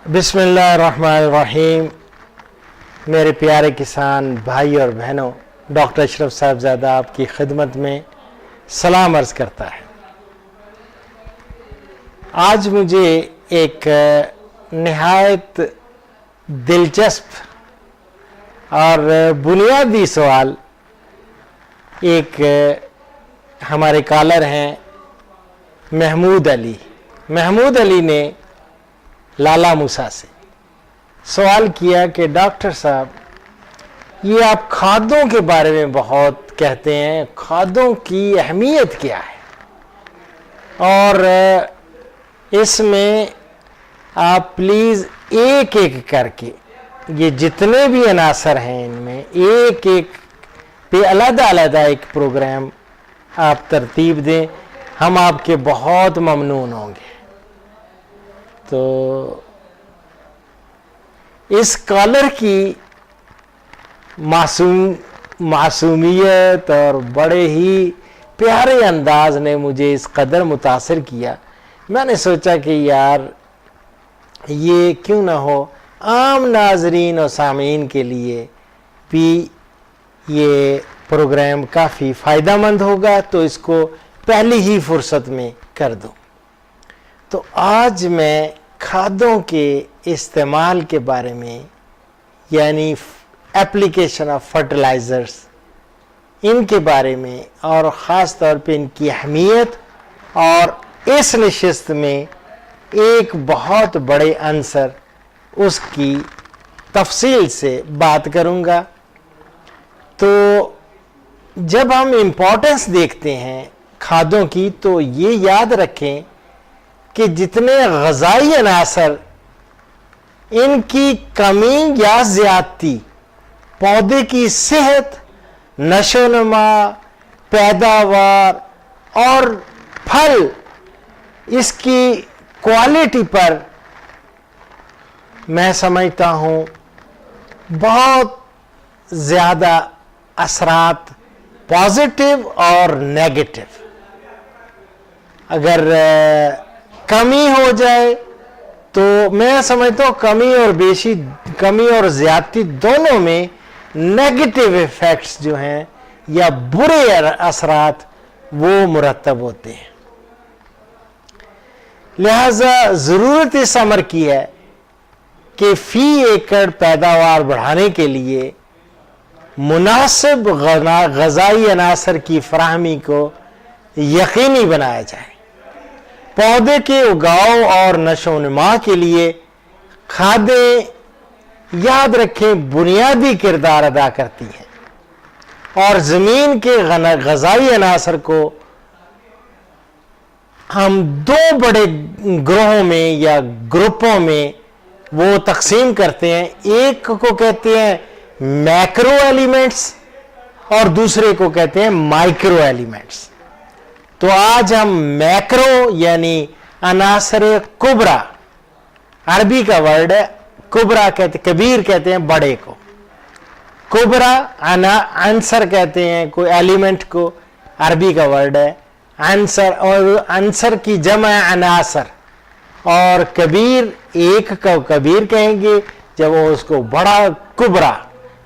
بسم اللہ الرحمن الرحیم۔ میرے پیارے کسان بھائی اور بہنوں، ڈاکٹر اشرف صاحبزادہ آپ کی خدمت میں سلام عرض کرتا ہے۔ آج مجھے ایک نہایت دلچسپ اور بنیادی سوال ایک ہمارے کالر ہیں محمود علی نے لالا موسیٰ سے سوال کیا کہ ڈاکٹر صاحب، یہ آپ کھادوں کے بارے میں بہت کہتے ہیں، کھادوں کی اہمیت کیا ہے؟ اور اس میں آپ پلیز ایک ایک کر کے یہ جتنے بھی عناصر ہیں ان میں ایک ایک پہ علیحدہ ایک پروگرام آپ ترتیب دیں، ہم آپ کے بہت ممنون ہوں گے۔ تو اس کالر کی معصومیت اور بڑے ہی پیارے انداز نے مجھے اس قدر متاثر کیا، میں نے سوچا کہ یار یہ کیوں نہ ہو عام ناظرین اور سامعین کے لیے بھی یہ پروگرام کافی فائدہ مند ہوگا، تو اس کو پہلی ہی فرصت میں کر دوں۔ تو آج میں کھادوں کے استعمال کے بارے میں، یعنی ایپلیکیشن آف فرٹیلائزرز، ان کے بارے میں اور خاص طور پہ ان کی اہمیت، اور اس نشست میں ایک بہت بڑے عنصر اس کی تفصیل سے بات کروں گا۔ تو جب ہم امپورٹنس دیکھتے ہیں کھادوں کی، تو یہ یاد رکھیں کہ جتنے غذائی عناصر ان کی کمی یا زیادتی پودے کی صحت، نشو و نما، پیداوار اور پھل اس کی کوالٹی پر میں سمجھتا ہوں بہت زیادہ اثرات پازیٹیو اور نیگیٹو۔ اگر کمی ہو جائے تو میں سمجھتا ہوں کمی اور زیادتی دونوں میں نیگیٹو ایفیکٹس جو ہیں یا برے اثرات وہ مرتب ہوتے ہیں۔ لہذا ضرورت اس امر کی ہے کہ فی ایکڑ پیداوار بڑھانے کے لیے مناسب غذائی عناصر کی فراہمی کو یقینی بنایا جائے۔ پودے کے اگاؤ اور نشو و نما کے لیے کھادیں، یاد رکھیں، بنیادی کردار ادا کرتی ہیں، اور زمین کے غذائی عناصر کو ہم دو بڑے گروہوں میں یا گروپوں میں وہ تقسیم کرتے ہیں۔ ایک کو کہتے ہیں میکرو ایلیمنٹس اور دوسرے کو کہتے ہیں مائکرو ایلیمنٹس۔ تو آج ہم میکرو یعنی عناصر کبریٰ، عربی کا ورڈ ہے کبریٰ، کبیر کہتے ہیں بڑے کو، کبریٰ عنصر کہتے ہیں کوئی ایلیمنٹ کو، عربی کا ورڈ ہے عنصر، اور عنصر کی جمع عناصر، اور کبیر ایک کو کبیر کہیں گے جب وہ اس کو بڑا کبریٰ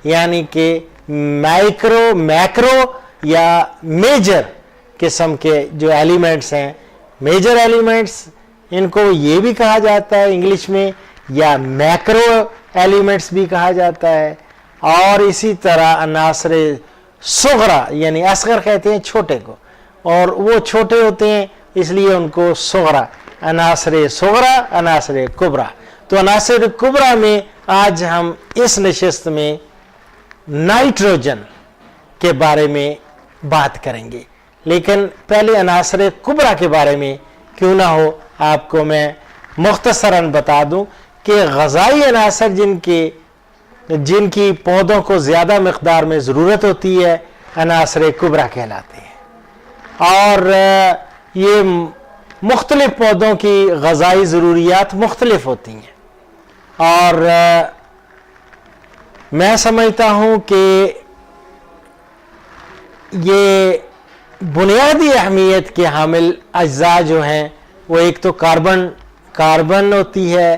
یعنی کہ میکرو یا میجر قسم کے جو ایلیمنٹس ہیں، میجر ایلیمنٹس، ان کو یہ بھی کہا جاتا ہے انگلش میں، یا میکرو ایلیمنٹس بھی کہا جاتا ہے۔ اور اسی طرح عناصر صغریٰ یعنی اصغر کہتے ہیں چھوٹے کو، اور وہ چھوٹے ہوتے ہیں اس لیے ان کو صغریٰ، عناصر صغریٰ، عناصر کبریٰ۔ تو عناصر کبریٰ میں آج ہم اس نشست میں نائٹروجن کے بارے میں بات کریں گے، لیکن پہلے عناصر کبریٰ کے بارے میں کیوں نہ ہو آپ کو میں مختصراً بتا دوں کہ غذائی عناصر جن کی پودوں کو زیادہ مقدار میں ضرورت ہوتی ہے عناصر کبریٰ کہلاتے ہیں، اور یہ مختلف پودوں کی غذائی ضروریات مختلف ہوتی ہیں، اور میں سمجھتا ہوں کہ یہ بنیادی اہمیت کے حامل اجزاء جو ہیں وہ ایک تو کاربن ہوتی ہے،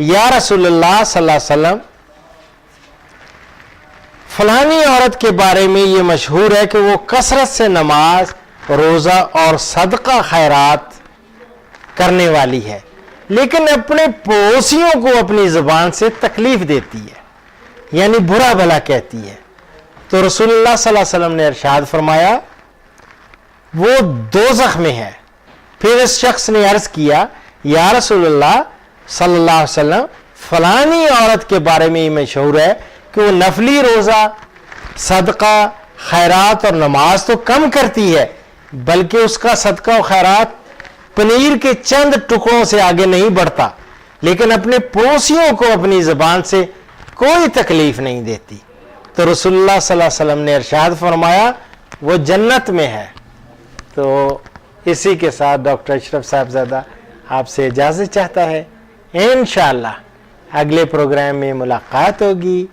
یا رسول اللہ صلی اللہ علیہ وسلم فلانی عورت کے بارے میں یہ مشہور ہے کہ وہ کثرت سے نماز، روزہ اور صدقہ خیرات کرنے والی ہے، لیکن اپنے پڑوسیوں کو اپنی زبان سے تکلیف دیتی ہے، یعنی برا بھلا کہتی ہے۔ تو رسول اللہ صلی اللہ علیہ وسلم نے ارشاد فرمایا وہ دوزخ میں ہے۔ پھر اس شخص نے عرض کیا یا رسول اللہ صلی اللہ علیہ وسلم فلانی عورت کے بارے میں یہ مشہور ہے کہ وہ نفلی روزہ، صدقہ خیرات اور نماز تو کم کرتی ہے، بلکہ اس کا صدقہ و خیرات پنیر کے چند ٹکڑوں سے آگے نہیں بڑھتا، لیکن اپنے پڑوسیوں کو اپنی زبان سے کوئی تکلیف نہیں دیتی۔ تو رسول اللہ صلی اللہ علیہ وسلم نے ارشاد فرمایا وہ جنت میں ہے۔ تو اسی کے ساتھ ڈاکٹر اشرف صاحبزادہ آپ سے اجازت چاہتا ہے، انشاءاللہ اگلے پروگرام میں ملاقات ہوگی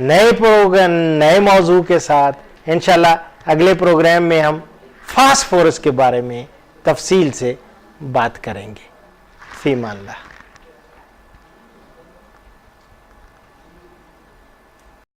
نئے موضوع کے ساتھ۔ انشاءاللہ اگلے پروگرام میں ہم فاسفورس کے بارے میں تفصیل سے بات کریں گے۔ فی امان اللہ۔